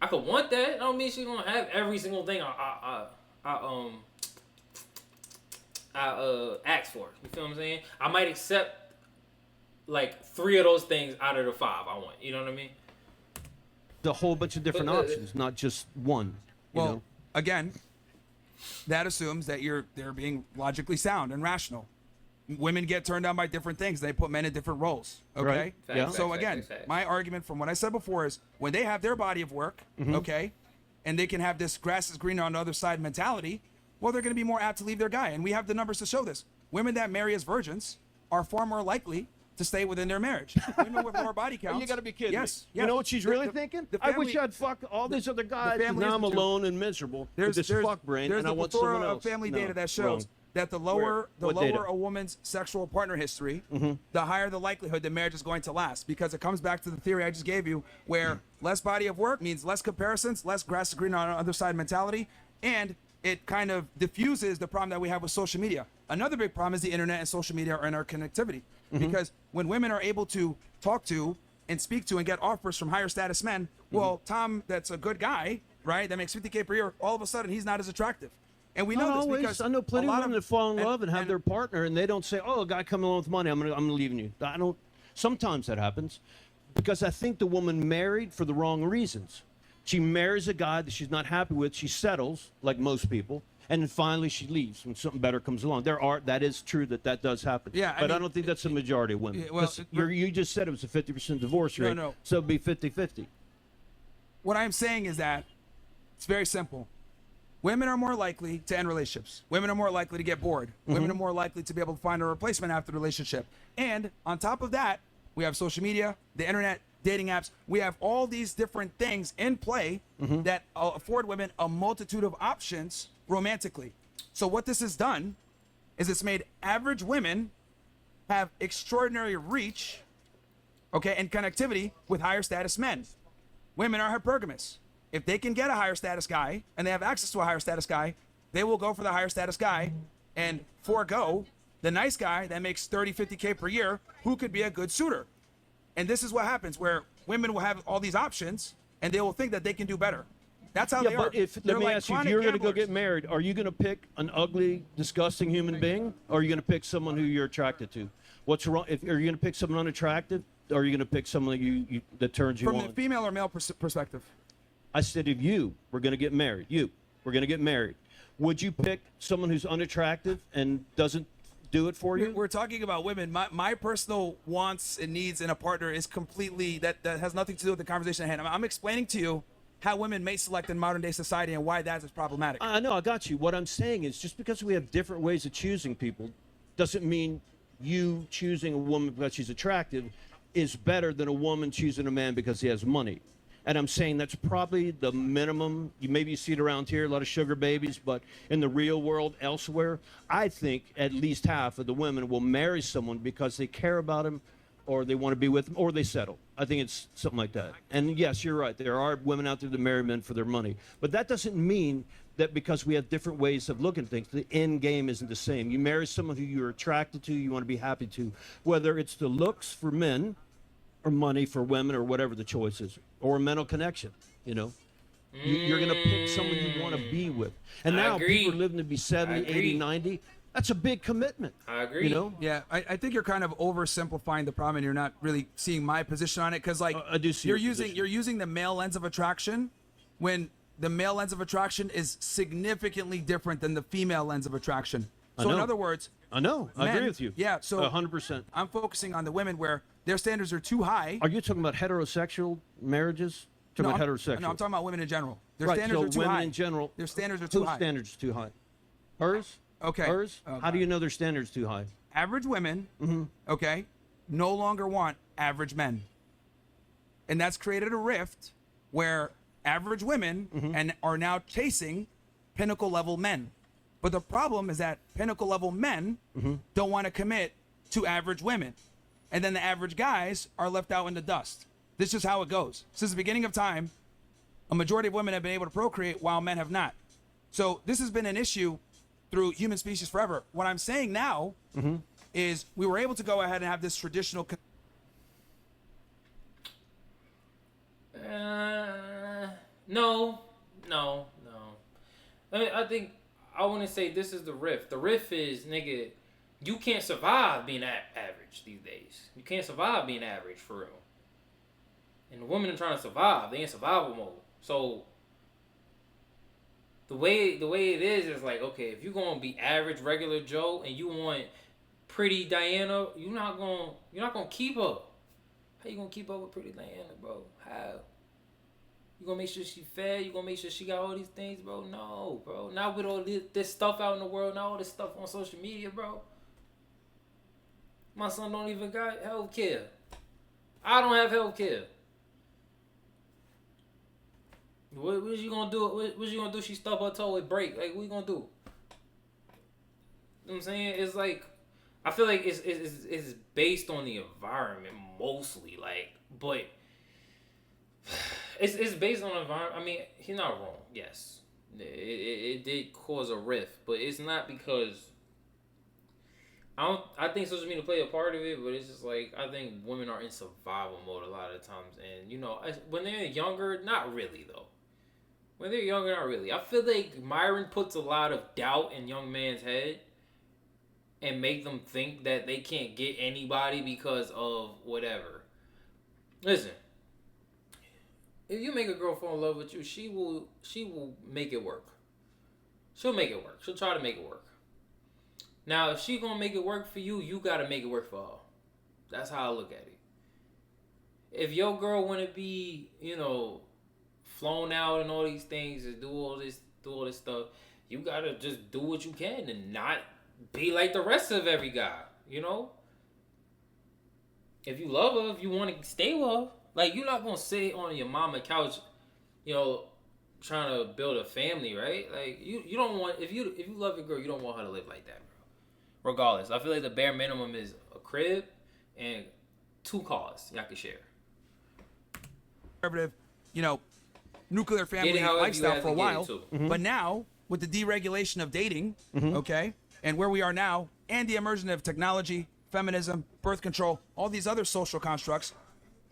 I could want that. I don't mean she's gonna have every single thing I ask for. You feel what I'm saying? I might accept like 3 of those things out of the 5 I want. You know what I mean? The whole bunch of different options, not just one. Well, again, that assumes that they're being logically sound and rational. Women get turned on by different things. They put men in different roles. Okay. Right. Yeah. So again, my argument from what I said before is when they have their body of work, okay, and they can have this grass is greener on the other side mentality, well, they're going to be more apt to leave their guy. And we have the numbers to show this. Women that marry as virgins are far more likely to stay within their marriage. Women with lower body counts. You got to be kidding yes, me. You know what she's really thinking? I wish I'd fuck all these other guys, and now I'm alone and miserable with this fuck brain, and I want someone else. There's family data that shows that the lower a woman's sexual partner history, the higher the likelihood that marriage is going to last. Because it comes back to the theory I just gave you, where less body of work means less comparisons, less grass is greener on the other side mentality, and it kind of diffuses the problem that we have with social media. Another big problem is the internet and social media and our connectivity. Because when women are able to talk to and speak to and get offers from higher status men, well, Tom, that's a good guy, right? That makes $50K per year. All of a sudden, he's not as attractive. And we know this because I know plenty of women that fall in love and have their partner, and they don't say, "Oh, a guy coming along with money, I'm leaving you." I don't. Sometimes that happens because I think the woman married for the wrong reasons. She marries a guy that she's not happy with. She settles, like most people, and then finally she leaves when something better comes along. That is true that does happen. Yeah, but I don't think that's the majority of women. Well, you just said it was a 50% divorce rate. No. So it'd be 50-50. What I'm saying is that it's very simple. Women are more likely to end relationships. Women are more likely to get bored. Women are more likely to be able to find a replacement after the relationship. And on top of that, we have social media, the internet, dating apps. We have all these different things in play that afford women a multitude of options romantically. So what this has done is it's made average women have extraordinary reach, okay, and connectivity with higher status men. Women are hypergamous. If they can get a higher status guy and they have access to a higher status guy, they will go for the higher status guy and forego the nice guy that makes 30, 50K per year who could be a good suitor. And this is what happens, where women will have all these options, and they will think that they can do better. That's how they are. But let me ask you, if you're going to go get married, are you going to pick an ugly, disgusting human being, or are you going to pick someone who you're attracted to? What's wrong? Are you going to pick someone unattractive, or are you going to pick someone that turns you on? From the female or male perspective? I said, if you were going to get married, we're going to get married, would you pick someone who's unattractive and doesn't do it for you? We're talking about women. My personal wants and needs in a partner is completely, that has nothing to do with the conversation at hand. I'm explaining to you how women may select in modern day society and why that is problematic. I know, I got you. What I'm saying is, just because we have different ways of choosing people doesn't mean you choosing a woman because she's attractive is better than a woman choosing a man because he has money. And I'm saying that's probably the minimum. Maybe you see it around here, a lot of sugar babies, but in the real world elsewhere, I think at least half of the women will marry someone because they care about him, or they want to be with him, or they settle. I think it's something like that. And yes, you're right. There are women out there that marry men for their money. But that doesn't mean that because we have different ways of looking at things, the end game isn't the same. You marry someone who you're attracted to, you want to be happy to, whether it's the looks for men or money for women or whatever the choice is, or a mental connection, You're going to pick someone you want to be with. And now people are living to be 70, 80, 90. That's a big commitment. I agree. Yeah, I think you're kind of oversimplifying the problem, and you're not really seeing my position on it. Because I do see you're using the male lens of attraction, when the male lens of attraction is significantly different than the female lens of attraction. So in other words, I know. I agree with you. Yeah. So 100%. I'm focusing on the women where their standards are too high. Are you talking about heterosexual marriages? About heterosexual. No, I'm talking about women in general. Their right, standards so are too women high. In general, their standards are too high. Whose standards are too high? Hers? Okay. Hers? How do you know their standards too high? Average women, okay, no longer want average men. And that's created a rift where average women and are now chasing pinnacle level men. But the problem is that pinnacle level men don't want to commit to average women. And then the average guys are left out in the dust. This is how it goes. Since the beginning of time, a majority of women have been able to procreate while men have not. So this has been an issue through human species forever. What I'm saying now is we were able to go ahead and have this traditional... No. I think I want to say this is the riff. The riff is, nigga, you can't survive being average these days. You can't survive being average for real. And the women are trying to survive. They in survival mode. So the way it is like, okay, if you're gonna be average, regular Joe, and you want pretty Diana, you're not gonna keep up. How you gonna keep up with pretty Diana, bro? How? You gonna make sure she fed? You gonna make sure she got all these things, bro? No, bro. Not with all this stuff out in the world, not all this stuff on social media, bro. My son don't even got health care. I don't have health care. What you gonna do? What you gonna do? She stub her toe, it break. Like, what you gonna do? You know what I'm saying? It's like, I feel like it's based on the environment mostly, like, but it's based on the environment. I mean, he's not wrong. Yes, it did cause a rift, but it's not because I think social media play a part of it, but it's just like, I think women are in survival mode a lot of times, and when they're younger, not really though. When they're younger, not really. I feel like Myron puts a lot of doubt in young man's head and make them think that they can't get anybody because of whatever. Listen, if you make a girl fall in love with you, she will make it work. She'll make it work. She'll try to make it work. Now, if she gonna make it work for you, you gotta make it work for her. That's how I look at it. If your girl wanna be, flown out and all these things and do all this stuff, you gotta just do what you can and not be like the rest of every guy, If you love her, if you want to stay with her, like, you're not gonna sit on your mama couch, trying to build a family, right? Like, you don't want, if you love your girl, you don't want her to live like that, bro. Regardless, I feel like the bare minimum is a crib and 2 cars y'all can share. Conservative, nuclear family lifestyle for a while, but now with the deregulation of dating, okay, and where we are now, and the emergence of technology, feminism, birth control, all these other social constructs,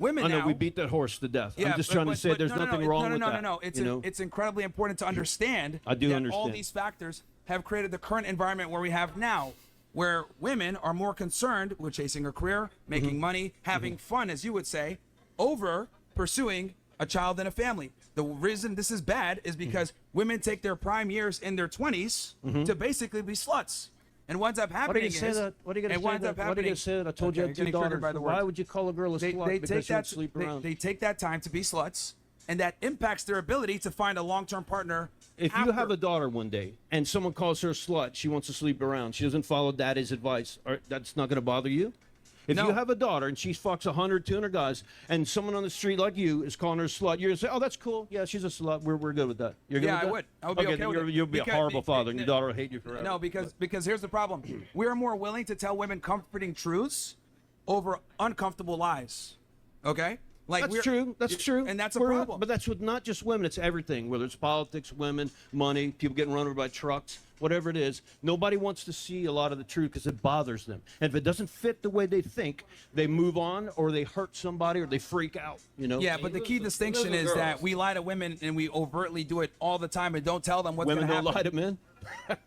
women I know now, we beat that horse to death. yeah, I'm just trying to say there's no, nothing wrong with that. No. It's incredibly important to understand I do that all understand. these factors have created the current environment where we have now, where women are more concerned with chasing a career, making money, having fun, as you would say, over pursuing a child and a family. The reason this is bad is because women take their prime years in their 20s to basically be sluts. And what ends up happening Why do you say that? What are you going to say that? Why do you say that? I told you I had 2 daughters. Why would you call a girl a slut because she would sleep around? They take that time to be sluts, and that impacts their ability to find a long-term partner. If after. you have a daughter one day and someone calls her a slut, she wants to sleep around, she doesn't follow daddy's advice, that's not going to bother you? If No. you have a daughter and she fucks 100, 200 guys, and someone on the street like you is calling her a slut, you're going to say, oh, that's cool. Yeah, she's a slut. We're good with that. You're good Yeah, with that? I would. I would be okay then with it. you'll be a Because- horrible father, and your daughter will hate you forever. No, because here's the problem. We're more willing to tell women comforting truths over uncomfortable lies. Okay? Like That's true. That's true. And that's a We're- problem. But that's with not just women. It's everything. Whether it's politics, women, money, people getting run over by trucks, whatever it is. Nobody wants to see a lot of the truth because it bothers them. And if it doesn't fit the way they think, they move on, or they hurt somebody, or they freak out. You know. Yeah, but the key distinction is that we lie to women and we overtly do it all the time and don't tell them what's going Women to don't happen. lie to men.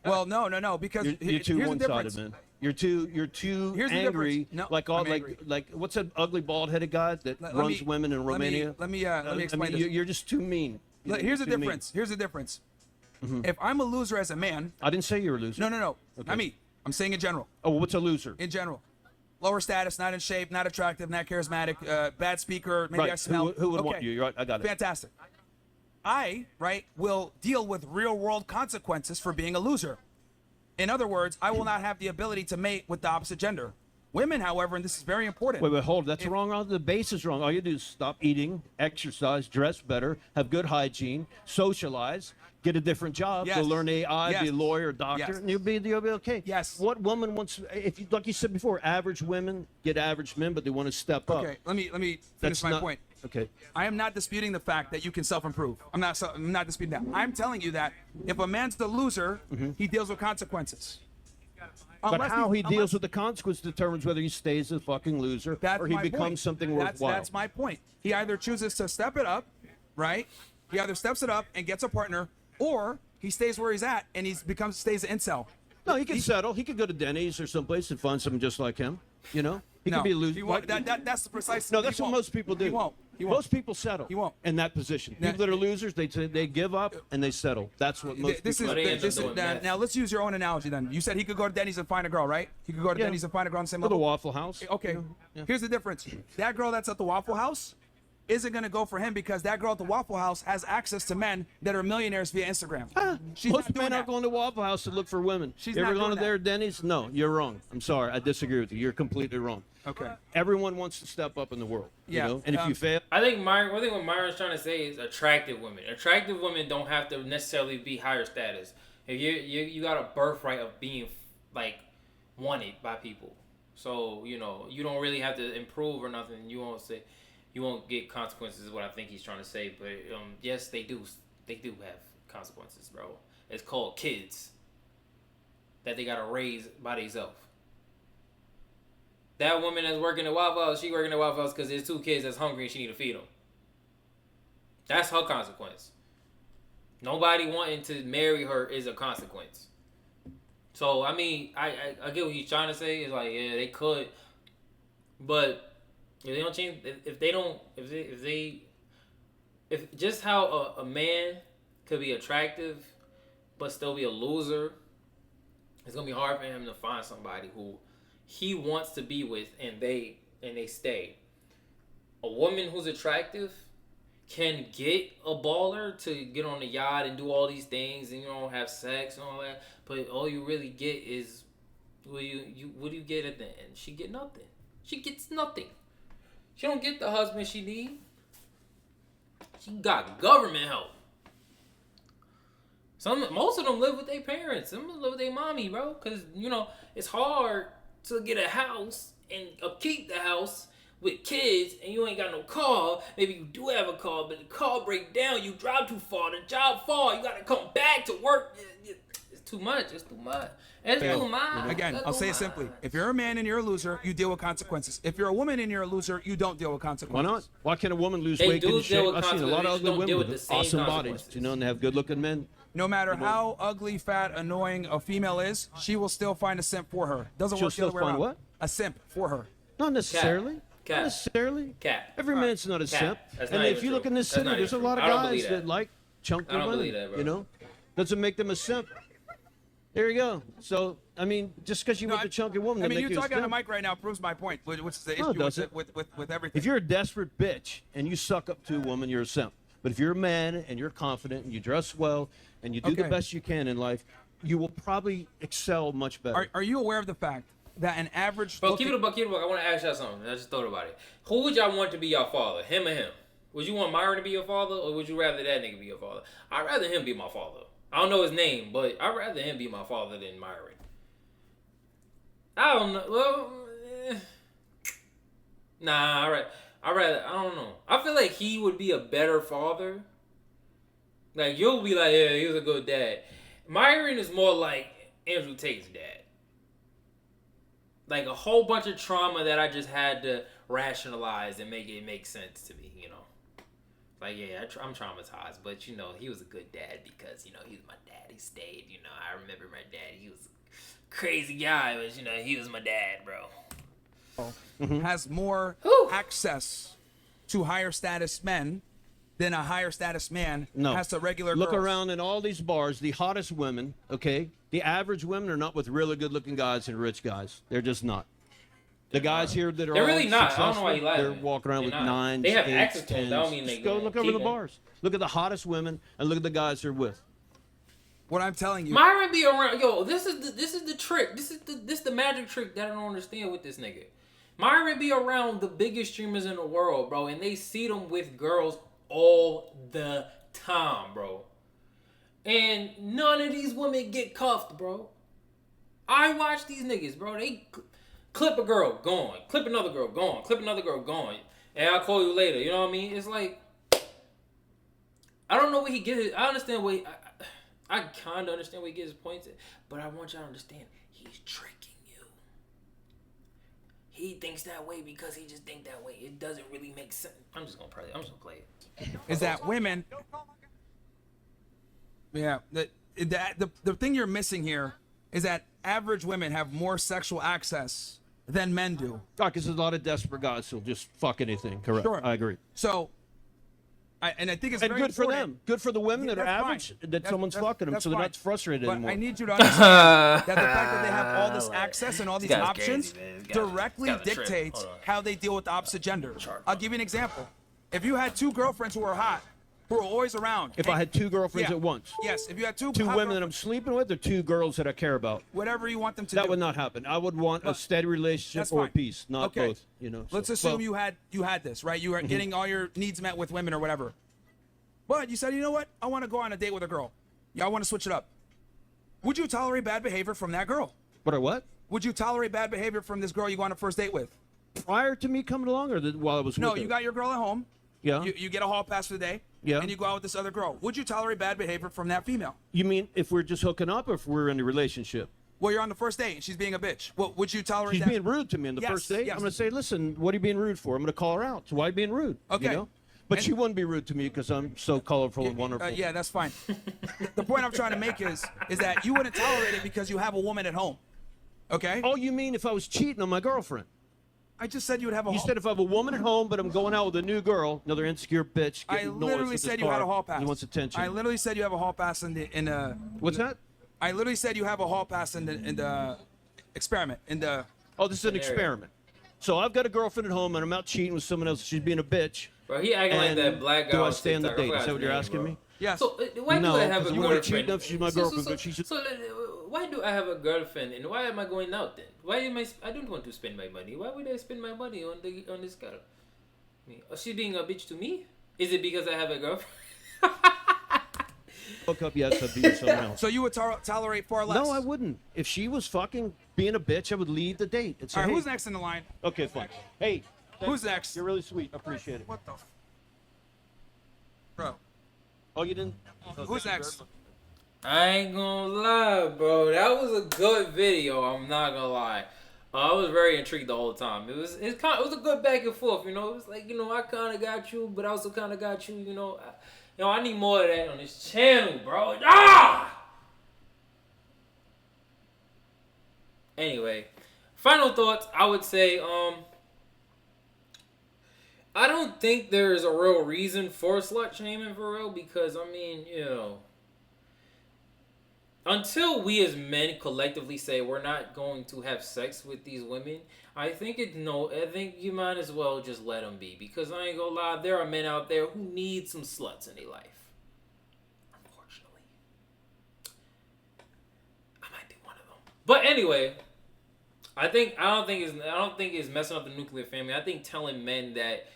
Well, no, because You're too here's the one-sided, difference. man. You're too Here's the angry. difference. No, like all I'm angry. like what's that ugly bald-headed guy that Let runs me- women in let me- Romania? let me explain this. You're just too mean. Here's the Too mean. difference. Here's the difference. If I'm a loser as a man, I didn't say you're a loser. no. Okay. Not me. I'm saying in general. Oh, what's a loser? In general. Lower status, not in shape, not attractive, not charismatic, bad speaker, maybe Right. I smell. Who would want Okay. you? You're right. I got it. Fantastic. I, will deal with real world consequences for being a loser. In other words, I will not have the ability to mate with the opposite gender. Women, however, and this is very important. Wait, hold. That's wrong. The base is wrong. All you do is stop eating, exercise, dress better, have good hygiene, socialize, get a different job, Yes. go learn AI, Yes. be a lawyer, doctor, Yes. and you'll be okay. Yes. What woman wants? If you, like you said before, average women get average men, but they want to step up. Okay, let me finish That's my not- point. Okay. I am not disputing the fact that you can self-improve. I'm not disputing that. I'm telling you that if a man's the loser, he deals with consequences. But Unless how he unless- deals with the consequence determines whether he stays a fucking loser That's or he my becomes point. something That's worthwhile. That's my point. He either chooses to step it up, right? He either steps it up and gets a partner, or he stays where he's at and stays an incel. No, he can settle. He could go to Denny's or someplace and find someone just like him. You know, he No, could be a loser. he won't. That's the precise. No, he that's what won't. most people do. He won't. He won't. Most people settle. He won't. In that position. Now- People that are losers, they give up and they settle. That's what most This people. But they end up is doing meth. now. Let's use your own analogy then. You said he could go to Denny's and find a girl, right? He could go to Yeah. Denny's and find a girl on the same Go to level. Waffle House. Okay. you know? Yeah. Here's the difference. That girl that's at the Waffle House isn't going to go for him because that girl at the Waffle House has access to men that are millionaires via Instagram. She's Most not doing men that. aren't going to Waffle House to look for women. She's you ever not gone to doing their that. Denny's? No, you're wrong. I'm sorry. I disagree with you. You're completely wrong. Okay. Everyone wants to step up in the world. Yeah, You know? And if you fail, I think one thing what Myron's trying to say is attractive women. Attractive women don't have to necessarily be higher status. If you got a birthright of being like wanted by people, so you don't really have to improve or nothing. You won't get consequences. Is what I think he's trying to say. But yes, they do have consequences, bro. It's called kids that they gotta raise by themselves. That woman that's working at Waffle House, she working at Waffle House because there's 2 kids that's hungry and she need to feed them. That's her consequence. Nobody wanting to marry her is a consequence. So I mean, I get what he's trying to say. It's like, yeah, they could, but if they don't change, if just how a man could be attractive but still be a loser, it's gonna be hard for him to find somebody who he wants to be with and they stay. A woman who's attractive can get a baller to get on the yacht and do all these things and have sex and all that, but all you really get is what do you get at the end? She get nothing. She gets nothing. She don't get the husband she need. She got government help. Most of them live with their parents. Some live with their mommy, bro. Cause it's hard to get a house and upkeep the house with kids, and you ain't got no car. Maybe you do have a car, but the car break down. You drive too far. The job fall. You gotta come back to work. too much. It's too much. It's too much. Again, I'll say it simply. If you're a man and you're a loser, you deal with consequences. If you're a woman and you're a loser, you don't deal with Why consequences. not? Why can't a woman lose They weight, do get in shape? deal with I've seen a lot of consequences. They ugly don't deal women with with the same awesome bodies, consequences. you know, and they have good-looking men. No matter how ugly, fat, annoying a female is, she will still find a simp for her. Doesn't She'll work the other still way find around. what? A simp for her. Not necessarily. Cap. Not necessarily. Cap. Every man's not a Cap. simp. That's And not if even you look true. in this That's city, not there's a even lot true. of I don't guys believe that that. like chunky I don't women. believe that, bro. You know, doesn't make them a simp. There you go. So I mean, just because you No, with a chunky woman, I doesn't mean, make you you a talking on simp. the mic right now proves my point, which is the No, it issue doesn't. with everything. If you're a desperate bitch and you suck up to a woman, you're a simp. But if you're a man and you're confident and you dress well and you do the Okay. best you can in life, you will probably excel much better. Are you aware of the fact that an average Bro, keep it a buck. I want to ask y'all something. I just thought about it. Who would y'all want to be your father? Him or him? Would you want Myron to be your father, or would you rather that nigga be your father? I'd rather him be my father. I don't know his name, but I'd rather him be my father than Myron. I don't know. Well, nah. I don't know. I feel like he would be a better father. Like, you'll be like, yeah, he was a good dad. Myron is more like Andrew Tate's dad. Like a whole bunch of trauma that I just had to rationalize and make it make sense to me, you know. Like, yeah, I'm traumatized, but, you know, he was a good dad because, you know, he was my dad. He stayed, you know. I remember my dad. He was a crazy guy, but, you know, he was my dad, bro. has more Whew. access to higher status men than a higher status man No. has to regular Look girls. around in all these bars, the hottest women, okay? The average women are not with really good-looking guys and rich guys. They're just not. The guys here that are They're all really not. I don't know why you successful, laughing. they're walking around They're with not. nines, They have eights, access to them. tens. That don't mean they Just go gonna look over keep the them. bars. Look at the hottest women and look at the guys they're with. What I'm telling you, Myron be around. Yo, this is the trick. This is the magic trick that I don't understand with this nigga. Myron be around the biggest streamers in the world, bro, and they see them with girls all the time, bro. And none of these women get cuffed, bro. I watch these niggas, bro. They clip a girl, gone. Clip another girl, gone. Clip another girl, gone. And I'll call you later. You know what I mean? It's like, I don't know where he gets it. I understand where I kind of understand where he gets his points at, but I want y'all to understand he's tricking you. He thinks that way because he just think that way. It doesn't really make sense. I'm just gonna play it. is that women. Yeah, the thing you're missing here is that average women have more sexual access than men do. Because there's a lot of desperate guys who'll just fuck anything. Correct. Sure. I agree. So, I think it's And very good for important. them. Good for the women Yeah, that are that's average, fine. that someone's fucking them, that's so they're fine. not frustrated But anymore. I need you to understand that the fact that they have all this access and all these guy's options crazy, man. This directly guy's a trip. dictates Hold on. how they deal with the opposite gender. I'll give you an example. If you had two girlfriends who were hot, who were always around. If I had two girlfriends Yeah. at once, Yes, if you had two two hot women that I'm girlfriends, sleeping with, or two girls that I care about, whatever you want them to that do. would not happen. I would want a But steady relationship that's or fine. peace, not Okay. both. You know. Let's so- assume well, you had this, right? You were getting all your needs met with women or whatever. But you said, you know what? I want to go on a date with a girl. Yeah, I want to switch it up. Would you tolerate bad behavior from that girl? What or what? Would you tolerate bad behavior from this girl you go on a first date with? Prior to me coming along, or while I was No, with you her? got your girl at home. Yeah. You get a hall pass for the day. Yeah. And you go out with this other girl. Would you tolerate bad behavior from that female? You mean if we're just hooking up, or if we're in a relationship? Well, you're on the first date and she's being a bitch. Well, would you tolerate She's that? being rude to me on the Yes, first date. yes. I'm going to say, listen, what are you being rude for? I'm going to call her out. So why are you being rude? Okay. You know? But And- she wouldn't be rude to me because I'm so colorful and wonderful. Yeah, that's fine. The point I'm trying to make is that you wouldn't tolerate it because you have a woman at home. Okay? Oh, you mean if I was cheating on my girlfriend? I just said you would have a You hall. said if I have a woman at home, but I'm going out with a new girl, another insecure bitch, I getting noise literally with said his you had car, a hall pass. He wants attention. I literally said you have a hall pass in the What's that? I literally said you have a hall pass in the experiment in the. Oh, this is an Scenario. experiment. So I've got a girlfriend at home, and I'm out cheating with someone else. She's being a bitch. Bro, he acting like And that black guy do I on stay on the TikTok. I date? forgot Is that his what you're name, asking bro. me? Yes. So why No, do I have a 'cause you wanna cheat girlfriend? enough, she's my girlfriend, but she's a- why do I have a girlfriend and why am I going out then? Why am I don't want to spend my money. Why would I spend my money on this girl? I mean, is she being a bitch to me? Is it because I have a girlfriend? Hook up, yes, I'd be with someone else. So you would tolerate far less. No, I wouldn't. If she was fucking being a bitch, I would leave the date. And say, All right, hey, who's next in the line? Okay, fine. Hey, Who's next? you're really sweet. I appreciate it. What the? Bro. Oh, you didn't? Who's next? I ain't gonna lie, bro. That was a good video. I'm not gonna lie. I was very intrigued the whole time. It was a good back and forth. You know, it was like, you know, I kind of got you, but I also kind of got you. You know, I need more of that on this channel, bro. Ah. Anyway, final thoughts. I would say, I don't think there's a real reason for slut shaming for real, because I mean, you know, until we as men collectively say we're not going to have sex with these women, I think you might as well just let them be, because I ain't gonna lie, there are men out there who need some sluts in their life. Unfortunately, I might be one of them. But anyway, I don't think it's messing up the nuclear family. I think telling men that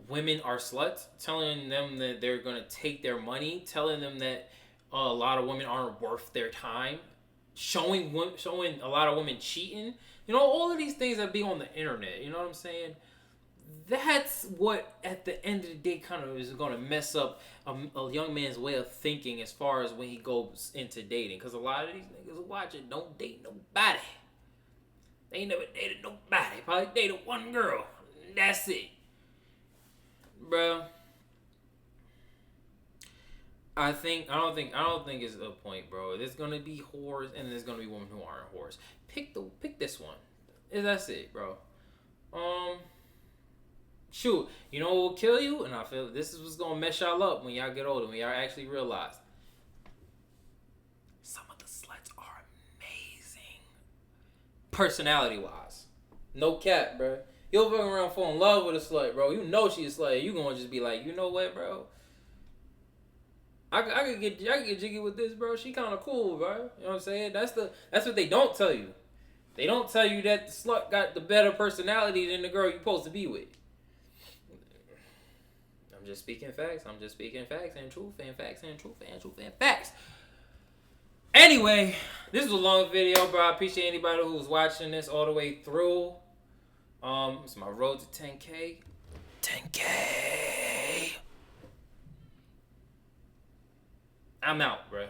women are sluts, telling them that they're gonna take their money, telling them that a lot of women aren't worth their time, showing a lot of women cheating, you know, all of these things that be on the internet, you know what I'm saying? That's what at the end of the day kind of is going to mess up a young man's way of thinking as far as when he goes into dating, because a lot of these niggas who watch it don't date nobody. They ain't never dated nobody. Probably dated one girl. That's it, bro. I don't think it's a point, bro. There's gonna be whores and there's gonna be women who aren't whores. Pick this one. That's it, bro. Shoot, you know what will kill you? And I feel this is what's gonna mess y'all up when y'all get older, when y'all actually realize some of the sluts are amazing, personality wise. No cap, bro. You'll fucking around fall in love with a slut, bro. You know she's a slut. You gonna just be like, you know what, bro? I could get jiggy with this, bro. She kind of cool, bro. You know what I'm saying? That's what they don't tell you. They don't tell you that the slut got the better personality than the girl you're supposed to be with. I'm just speaking facts. I'm just speaking facts and truth and facts and truth and truth and facts. Anyway, this was a long video, bro. I appreciate anybody who's watching this all the way through. It's my road to 10K. 10K. I'm out, bruh.